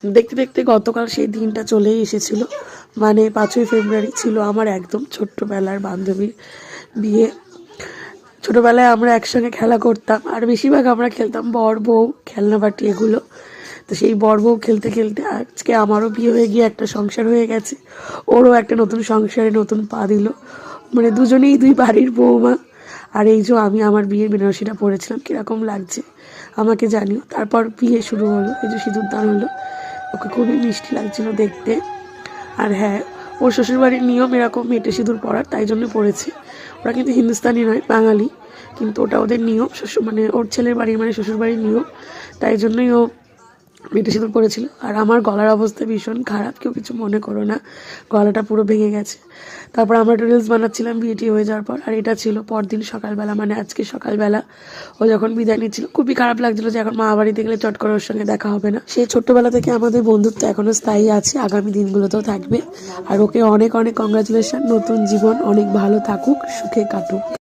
দেখতে দেখতে গতকাল সেই দিনটা চলেই এসেছিল। মানে 5ই ফেব্রুয়ারি ছিল আমার একদম ছোট্টবেলার বান্ধবীর বিয়ে। ছোটোবেলায় আমরা একসঙ্গে খেলা করতাম, আর বেশিরভাগ আমরা খেলতাম বর বউ, খেলনা বাটি এগুলো। তো সেই বর বউ খেলতে খেলতে আজকে আমারও বিয়ে হয়ে গিয়ে একটা সংসার হয়ে গেছে, ওরও একটা নতুন সংসারে নতুন পা দিল। মানে দুজনেই দুই বাড়ির বউমা। আর এই যে আমি আমার বিয়ের বেনারসিটা পরেছিলাম, কীরকম লাগছে আমাকে জানিও। তারপর বিয়ে শুরু হলো, এই যে সিঁদুর দান হলো, ওকে খুবই মিষ্টি লাগছিল দেখতে। আর হ্যাঁ, ওর শ্বশুরবাড়ির নিয়ম এরকম মেটে সিঁদুর পরার, তাই জন্য পড়েছে। ওরা কিন্তু হিন্দুস্তানি নয়, বাঙালি, কিন্তু ওটা ওদের নিয়ম। মানে ওর ছেলের বাড়ির মানে শ্বশুরবাড়ির নিয়ম, তাই জন্যই ও মেটে সিঁদুর পড়েছিল। আর আমার গলার অবস্থা ভীষণ খারাপ, কেউ কিছু মনে করো না, গলাটা পুরো ভেঙে গেছে। তারপর আমরা একটা রিলস বানাচ্ছিলাম বিয়েটি হয়ে যাওয়ার পর, আর এটা ছিল পরদিন সকালবেলা, মানে আজকে সকালবেলা ও যখন বিদায় নিচ্ছিল। খুবই খারাপ লাগছিলো যে এখন মা বাড়িতে গেলে চট করে ওর সঙ্গে দেখা হবে না। সেই ছোট্টবেলা থেকে আমাদের বন্ধুত্ব এখনও স্থায়ী আছে, আগামী দিনগুলোতেও থাকবে। আর ওকে অনেক অনেক কংগ্রাচুলেশন, নতুন জীবন অনেক ভালো থাকুক, সুখে কাটুক।